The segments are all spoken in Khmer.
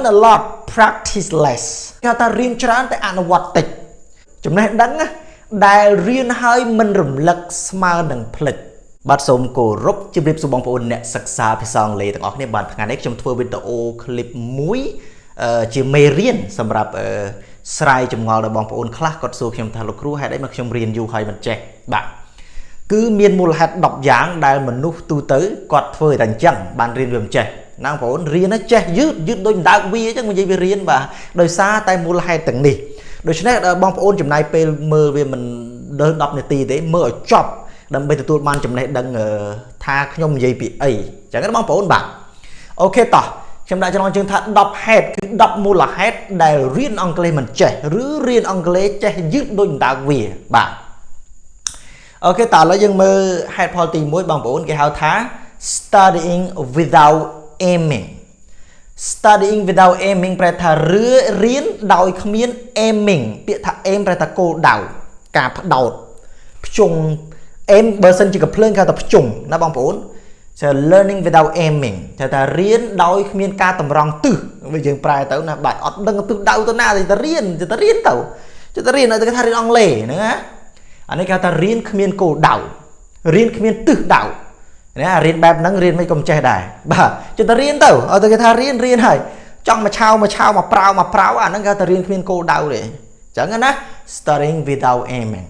learn a lot practice less គេថារៀនច្រើនតែអនុវត្តតិចចំណេះដឹងដែលរៀនហើយមិនរំលឹកស្មើនឹងភ្លេចបាទសូមគោរពជម្រាបសួរបងប្អូនអ្នកសិក្សាភាសាអង់គ្លេសទាំងអស់គ្នាបាទថ្ងៃនេះខ្ញុំធ្វើវីដេអូ clip មួយជាមេរៀនសម្រាប់ស្រាយចម្ងល់ដល់បងប្អូនខ្លះគាត់សួរខ្ញុំថាលោកគ្រូហេតុអីមកខ្ញុំរៀនយូរហើយមិនចេះបាទគឺមានមូលហេតុ10យ៉ាងដែលមនុស្សទូទៅគាត់ធ្វើតែអញ្ចឹងបានរៀនវាមិនចេះណាបងប្អូនរៀនចេះយឺតដូចដើកវាអញ្ចឹងនិយាយវារៀនបាទដោយសារតែមូលហេតុទាំងនេះដូច្នេះបងប្អូនចំណាយពេលមើលវាមិនដល់10នាទីទេមើលឲ្យចប់ដើម្បីទទួលបានចំណេះដឹងថាខ្ញុំនិយាយពីអីអញ្ចឹងណាបងប្អូនបាទអូខេតោះខ្ញុំដាក់ចំណងជើងថា10ហេតុគឺ10មូលហេតុដែលរៀនអង់គ្លេសមិនចេះឬរៀនអង់គ្លេសចេះយឺតដូចដើកវាបាទអូខេតើឥឡូវយើងមើលហេតុផលទី1បងប្អូនគេហៅថា studying without aiming studying without aiming ប្រែថារៀនដោយគ្មាន aiming ពាក្យថា aim ប្រែថាគោលដៅការផ្ដោតភ្ជង់ aim បើសិនជាកំភ្លើងគេថាភ្ជង់ណាបងប្អូន so learning without aiming ថារៀនដោយគ្មានការតម្រង់ទិសវាយើងប្រែទៅណាបាទអត់ដឹងទិសដៅទៅណាតែរៀនទៅរៀនឲ្យគេថារៀនអង់គ្លេសហ្នឹងណាអានេះគេថារៀនគ្មានគោលដៅរៀនគ្មានទិសដៅណារៀនបែបហ្នឹងរៀនមិនកុំចេះដែរបាទចិត្តតែរៀនទៅឲ្យតែគេថារៀនហើយចង់មកឆាវមកប្រៅអាហ្នឹងគេថារៀនគ្មានគោលដៅទេអញ្ចឹងណា studying without aiming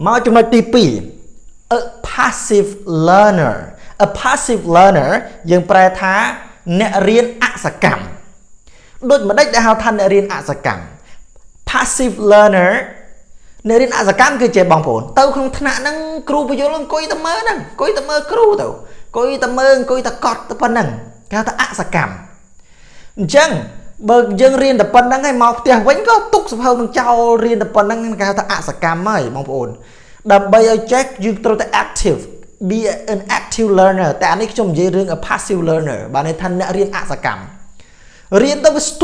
មកចំណុចទី2a passive learner យើងប្រែថាអ្នករៀនអសកម្មដូចម្ដេចដែលហៅថាអ្នករៀនអសកម្ម passive learner អ្នករៀនអសកម្មគឺជាបងប្អូនទៅក្នុងថ្នាក់ហ្នឹងគ្រូបញ្យល់អង្គុយតែមើលហ្នឹងអង្គុយតែមើលគ្រូទៅអង្គុយតែមើលអង្គុយតែកត់តែប៉ុណ្្នឹងគេហៅថាអសកម្មអញ្ចឹងបើយើងរៀនតែប៉ុណ្្នឹងហើយមកផ្ទះវិញក៏ទុកសភៅនឹងចោលរៀនតែប៉ុណ្្នឹងគេហៅថាអសកម្មហើយបងប្អូនដើម្បីឲ្យចេះយើងត្រូវតែ active be an active learner តែអានេះខ្ញុំនិយាយរឿង a passive learner បាទន័យថាអ្នករៀនអសកម្មរៀនទៅវាស្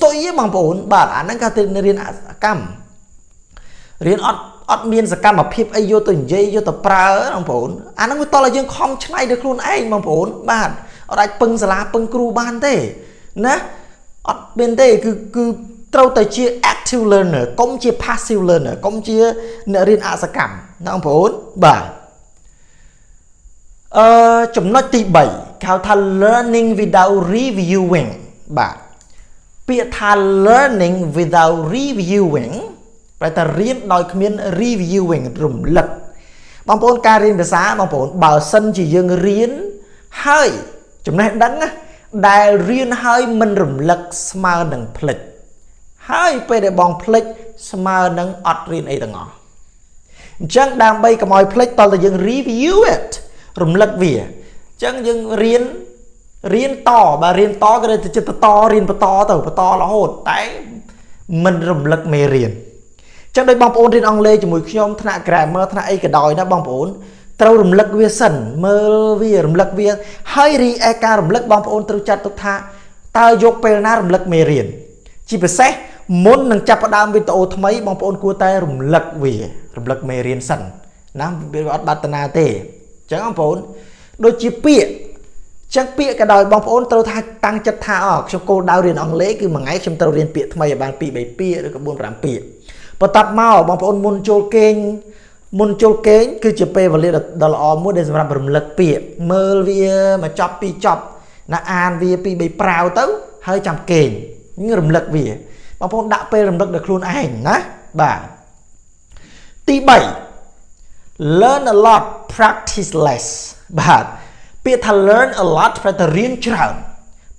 ទុយបងប្អូនបាទអាហ្នឹងគេថារៀនអសកម្មរៀនអត់មានសកម្មភាពអីយកទៅនិយាយយកទៅប្រើបងប្អូនអាហ្នឹងវាតឲ្យយើងខំឆ្នៃដោយខ្លួនឯងបងប្អូនបាទអត់អាចពឹងសាលាពឹងគ្រូបានទេណាអត់មានទេគឺត្រូវតែជា active learner កុំជា passive learner កុំជាអ្នករៀនអសកម្មណាបងប្អូនបាទចំណុចទី3គេហៅថា learning without reviewing បាទពាក្យថា learning without reviewing ប្រែថារៀនដោយគ្មាន reviewing រំលឹកបងប្អូនការរៀនភាសាបងប្អូនបើសិនជាយើងរៀនហើយចំណេះដឹងដែលរៀនហើយមិនរំលឹកស្មើនឹងភ្លេចហើយពេលដែលបងភ្លេចស្មើនឹងអត់រៀនអីទាំងអស់អញ្ចឹងដើម្បីកុំឲ្យភ្លេចតើយើង review it រំលឹកវាអញ្ចឹងយើងរៀនតបើរៀនតក៏ទៅចិត្តតរៀនបន្តរហូតតែមិនរំលឹកមេរៀនចឹងដោយបងប្អូនរៀនអង់គ្លេសជាមួយខ្ញុំថ្នាក់ grammar ថ្នាក់អីក៏ដោយណាបងប្អូនត្រូវរំលឹកវាសិនមើលវារំលឹកវាហើយរីឯការរំលឹកបងប្អូនត្រូវចាត់ទុកថាតើយកពេលណារំលឹកមេរៀនជាពិសេសមុននឹងចាប់ផ្ដើមវីដេអូថ្មីបងប្អូនគួរតែរំលឹកវារំលឹកមេរៀនសិនណាវាអត់បាត់តាណាទេអញ្ចឹងបងប្អូនដូចជាពាក្យចឹងពាក្យក៏ដោយបងប្អូនត្រូវថាតាំងចិត្តថាខ្ញុំគោលដៅរៀនអង់គ្លេសគឺមួយថ្ងៃខ្ញុំត្រូវរៀនពាក្យថ្មីឲ្យបាន2 3ពាក្យឬក៏4 5ពាក្យបន្ទាប់មកបងប្អូនមុនចូលគេងគឺជាពេលវេលាដ៏ល្អមួយដែលសម្រាប់រំលឹកពាក្យមើលវាមកចប់ពីចប់ណាអានវា2 3ប្រាវទៅហើយចាំគេងរំលឹកវាបងប្អូនដាក់ពេលរំលឹកដល់ខ្លួនឯងណាបាទទី3 learn a lot practice less បាទពាក្យថា learn a lot ប្រែថារៀនច្រើន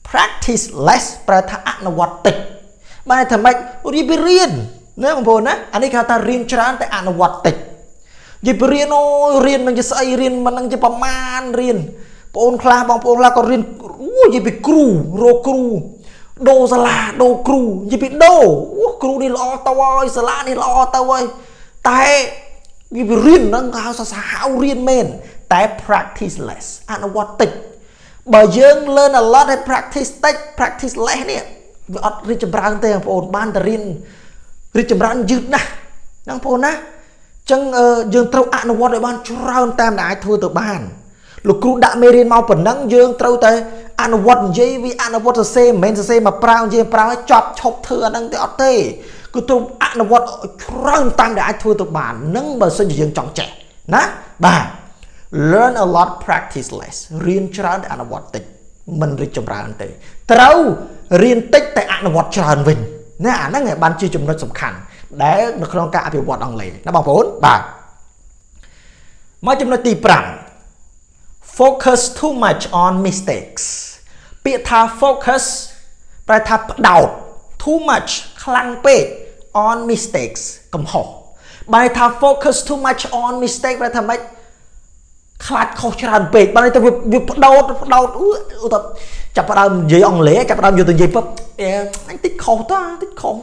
practice less ប្រែថាអនុវត្តតិចបាទថាម៉េចរៀនណាបងប្អូនណាអានេះគេហៅថារៀនច្រើនតែអនុវត្តតិចនិយាយពីរៀនរៀនមិនជាស្អីរៀនមិននឹងជាប្រមាណរៀនបងប្អូនខ្លះក៏រៀននិយាយពីគ្រូរកគ្រូដូរសាលាដូរគ្រូនិយាយពីដូរគ្រូនេះល្អទៅហើយសាលានេះល្អទៅហើយតែនិយាយពីរៀនហ្នឹងគេហៅសាហាវរៀនមែនតែ practice less អនុវត្តតិចបើយើង learn a lot ហើយ practice តិច practice less នេះវាអត់រីកចម្រើនទេបងប្អូនបានតែរៀនរីកចម្រើនយឺតណាស់បងប្អូនណាចឹងយើងត្រូវអនុវត្តឲ្យបានច្រើនតាមដែលអាចធ្វើទៅបាន លោកគ្រូដាក់មេរៀនមកប៉ុណ្ណឹងយើងត្រូវតែអនុវត្តនិយាយវាអនុវត្តសរសេរមិនមែនសរសេរមកប្រើនិយាយប្រើឲ្យចប់ឈប់ធ្វើអាហ្នឹងទេអត់ទេគឺត្រូវអនុវត្តច្រើនតាមដែលអាចធ្វើទៅបាននឹងបើសិនជាយើងចង់ចេះណាបាទ learn a lot practice less រៀនច្រើនតែអនុវត្តតិចមិនរីកចម្រើនទេត្រូវរៀនតិចតែអនុវត្តច្រើនវិញណាអាហ្នឹងឯងបានជាចំណុចសំខាន់ដែលនៅក្នុងការអភិវឌ្ឍអង់គ្លេសណាបងប្អូនបាទមកចំណុចទី5 focus too much on mistakes ពាក្យថា focus ប្រែថាផ្ដោត too much ខ្លាំងពេក on mistakes កំហុសបើថា focus too much on mistake ប្រែថាម៉េចខ្លាចខុសច្រើនពេកបើតែវាផ្ដោតទៅចាប់ផ្ដើមនិយាយអង់គ្លេសចាប់ផ្ដើមយកទៅនិយាយពឹបអញតិចខុសតើតិចខុស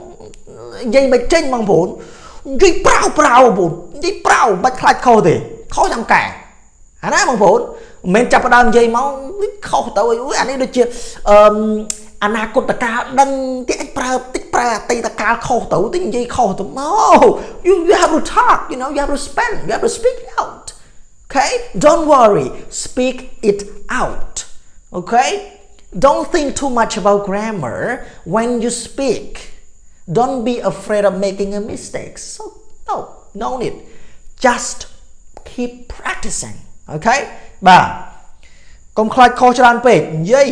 និយាយមិនចេញបងប្អូននិយាយប្រៅបងប្អូននិយាយប្រៅមិនខ្លាចខុសទេខុសចាំកែអាណាបងប្អូនមិនមែនចាប់ផ្ដើមនិយាយមកខុសទៅអានេះដូចជាអនាគតកាលដឹងតិចប្រើតិចប្រើអតីតកាលខុសទៅតិចនិយាយខុសទៅ No you have to talk you know you have to you have to speak out okay don't worry speak it out okay don't think too much about grammar when you speak don't be afraid of making a mistake so no need just keep practicing okay បាទកុំខ្លាចខុសច្រើនពេកនិយាយ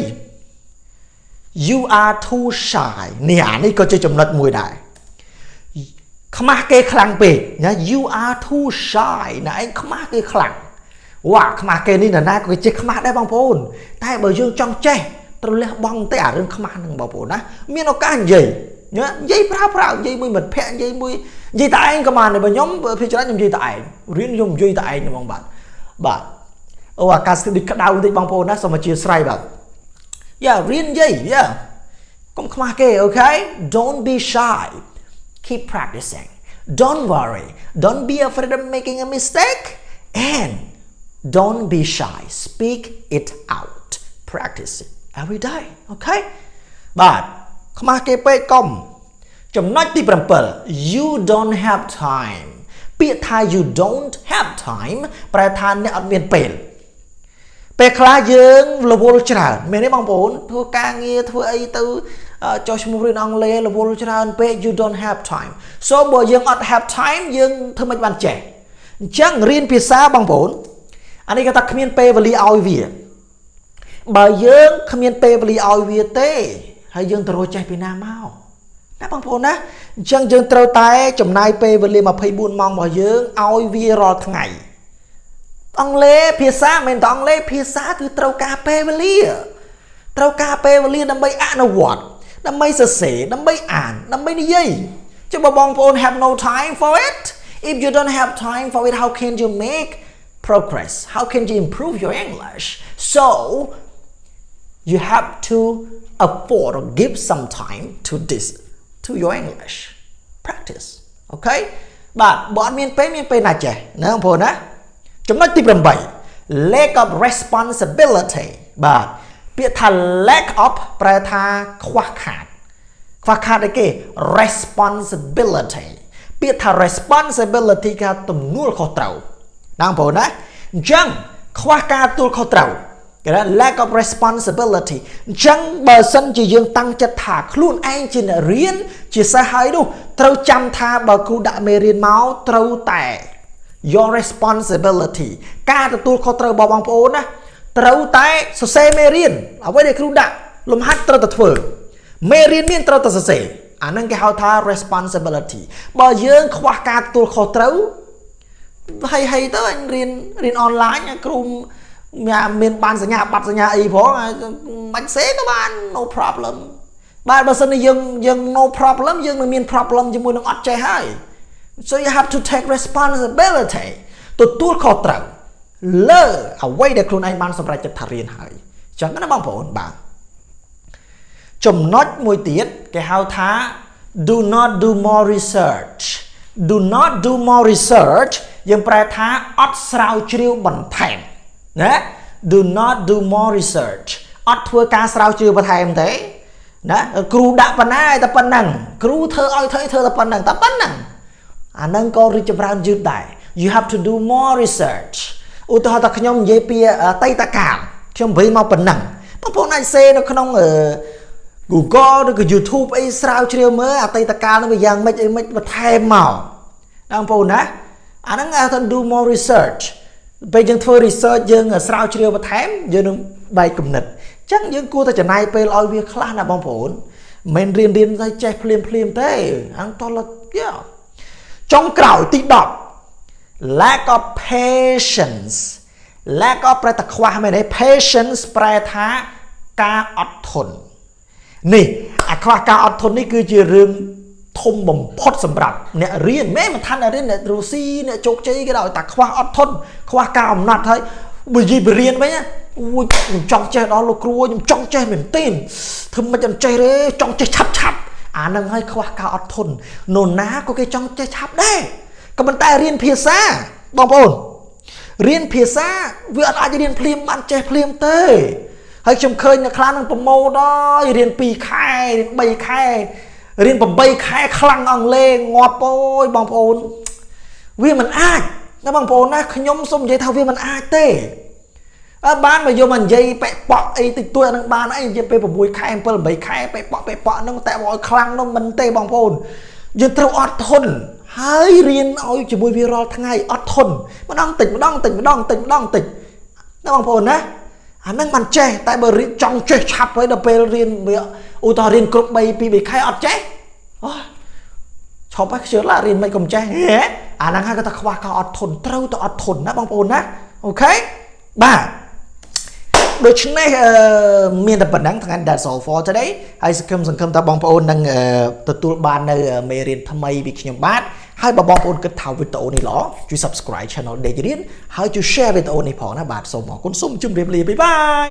You are too shy នេះអានេះក៏ជាចំណុចមួយដែរខ្មាស់គេខ្លាំងពេកណា You are too shy ណាឯងខ្មាស់គេខ្លាំងវ៉ាខ្មាស់គេនេះណាក៏ចេះខ្មាស់ដែរបងប្អូនតែបើយើងចង់ចេះត្រូវលះបង់តែអារឿងខ្មាស់ហ្នឹងបងប្អូនណាមានឱកាសនិយាយណានិយាយប្រើនិយាយមួយមិត្តភក្តិនិយាយតែឯងក៏បានដែរបើខ្ញុំភាគច្រើនខ្ញុំនិយាយតែឯងរៀនខ្ញុំនិយាយតែឯងហ្មងបាទអូអាកាសដូចក្តៅបន្តិចបងប្អូនណាសូមអធិស្ឋានបាទរៀននិយាយកុំខ្មាស់គេ okay don't be shy keep practicing don't worry don't be afraid of making a mistake and don't be shy speak it out practice it every day okay បាទខ្មាស់គេពេកកុំចំណុចទី7 you don't have time ពាក្យថា you don't have time ប្រែថាអ្នកអត់មានពេលពេលខ្លះយើងរវល់ច្រើនមែនទេបងប្អូនធ្វើការងារធ្វើអីទៅចុះឈ្មោះរៀនអង់គ្លេសរវល់ច្រើនពេក you don't have time so បើយើងអត់ have time យើងធ្វើមិនបានចេះអញ្ចឹងរៀនភាសាបងប្អូនអានេះគេថាគ្មានពេលវេលាឲ្យវាបើយើងគ្មានពេលវេលាឲ្យវាទេហើយយើងទៅរកចេះពីណាមកណាបងប្អូនណាអញ្ចឹងយើងត្រូវតែចំណាយពេលវេលា24ម៉ោងរបស់យើងឲ្យវារាល់ថ្ងៃអង់គ្លេសភាសាមិនមែនតែអង់គ្លេសភាសាគឺត្រូវការពេលវេលាដើម្បីអនុវត្តដើម្បីសរសេរដើម្បីអានដើម្បីនិយាយចុះបើបងប្អូន have no time for it if you don't have time for it how can you make progress how can you improve your English so you have to afford or give some time to your English practice okay បាទបើអត់មានពេលណាចេះណាបងប្អូនណាចំណុចទី8 lack of responsibility បាទពាក្យថា lack of ប្រែថាខ្វះខាតអីគេ responsibility ពាក្យថា responsibility គឺទំនួលខុសត្រូវណាបងប្អូនណាអញ្ចឹងខ្វះការទទួលខុសត្រូវគេថា lack of responsibility អញ្ចឹងបើសិនជាយើងតាំងចិត្តថាខ្លួនឯងជាអ្នករៀនជាសិស្សហើយនោះត្រូវចាំថាបើគ្រូដាក់មេរៀនមកត្រូវតែ your responsibility ការទទួលខុសត្រូវរបស់បងប្អូនណាត្រូវតែសរសេរមេរៀនអ្វីដែលគ្រូដាក់លំហាត់ត្រូវតែធ្វើមេរៀនមានត្រូវតែសរសេរអាហ្នឹងគេហៅថា responsibility បើយើងខ្វះការទទួលខុសត្រូវហើយទៅអញរៀនអនឡាញគ្រូមានបានសញ្ញាបត្រសញ្ញាអីផងមិនសេក៏បាន no problem បាទបើសិនជាយើង no problem យើងនឹងមាន problem ជាមួយនឹងអត់ចេះហើយSo you have to take responsibility ទទួលខុសត្រូវលើអ្វីដែលខ្លួនឯងបានសម្រេចចិត្តថារៀនហើយអញ្ចឹងណាបងប្អូនបាទចំណុចមួយទៀតគេហៅថា do not do more research យើងប្រែថាអត់ស្រាវជ្រាវបន្ថែមណា do not do more research អត់ធ្វើការស្រាវជ្រាវបន្ថែមទេណាគ្រូដាក់ប៉ុណ្ណាតែប៉ុណ្ណឹងគ្រូធ្វើឲ្យធ្វើតែប៉ុណ្ណឹងតែប៉ុណ្ណឹងអាហ្នឹងក៏រីកចម្រើនយឺតដែរ you have to do more research ឧទាហរណ៍ថាខ្ញុំនិយាយពីតៃតកាលខ្ញុំនិយាយមកប៉ុណ្ណឹងបងប្អូនអាចសេនៅក្នុងGoogle ឬក៏ YouTube អីស្រាវជ្រាវមើលអតីតកាលនោះវាយ៉ាងម៉េចអីម៉េចបន្ថែមមកបងប្អូនណាអាហ្នឹងអាចទៅ do more research ពេលយើងធ្វើ research យើងស្រាវជ្រាវបន្ថែមយើងនឹងបែកគំនិតអញ្ចឹងយើងគួរតែចំណាយពេលឲ្យវាខ្លះណាបងប្អូនមិនរៀនទៅចេះភ្លាមទេអាហ្នឹងតលចុងក្រោយទី10 lack of patience lack of ប្រែតែខ្វះមែនទេ patience ប្រែថាការអត់ធន់នេះអាខ្វះការអត់ធន់នេះគឺជារឿងធំបំផុតសម្រាប់អ្នករៀនមិនថាអ្នករៀនអ្នករស់ស៊ីអ្នកជោគជ័យគេដល់តែខ្វះអត់ធន់ខ្វះការអំណត់ហើយបើនិយាយបរៀនវិញអូយខ្ញុំចង់ចេះដល់លោកគ្រូខ្ញុំចង់ចេះមែនទេធ្វើមិនអត់ចេះទេចង់ចេះឆាប់អានឹងឲ្យខ្វះការអត់ធន់នរណាក៏គេចង់ចេះឆាប់ដែរក៏ប៉ុន្តែរៀនភាសាបងប្អូនរៀនភាសាវាអត់អាចរៀនភ្លាមបានចេះភ្លាមទេហើយខ្ញុំឃើញអ្នកខ្លះនឹងប្រម៉ូទដល់រៀន2ខែរៀន3ខែរៀន8ខែខ្លាំងអង់គ្លេសងាប់អូយបងប្អូនវាមិនអាចណាបងប្អូនណាខ្ញុំសូមនិយាយថាវាមិនអាចទេបានមកយកមកនិយាយប៉ែប៉ក់អីតិចតួចអានឹងបានអីនិយាយពេល6ខែ7 8ខែប៉ែប៉ក់ហ្នឹងតែឲ្យខ្លាំងនោះមិនទេបងប្អូនយើងត្រូវអត់ធន់ហើយរៀនឲ្យជាមួយវារាល់ថ្ងៃអត់ធន់ម្ដងតិចណាបងប្អូនណាអាហ្នឹងមិនចេះតែបើរៀនចង់ចេះឆាប់ហើយដល់ពេលរៀនវាឧទាហរណ៍រៀនគ្រប់3 ខែអត់ចេះអូឈប់ហើយខ្ជិលឡារៀនមិនកុំចេះអាហ្នឹងហើយគាត់ថាខ្វះការអត់ធន់ត្រូវតែអត់ធន់ណាបងប្អូនណាអូខេបាទដូច្នេះមានតែប៉ុណ្ណឹងថ្ងៃ That's all for today ហើយសង្ឃឹមថាបងប្អូននឹងទទួលបាននៅមេរៀនថ្មីពីខ្ញុំបាទហើយបើបងប្អូនគិតថាវីដេអូនេះល្អជួយ Subscribe Channel Dek Rean ហើយជួយ Share វីដេអូនេះផងណាបាទសូមអរគុណសូមជម្រាបលាបាយបាយ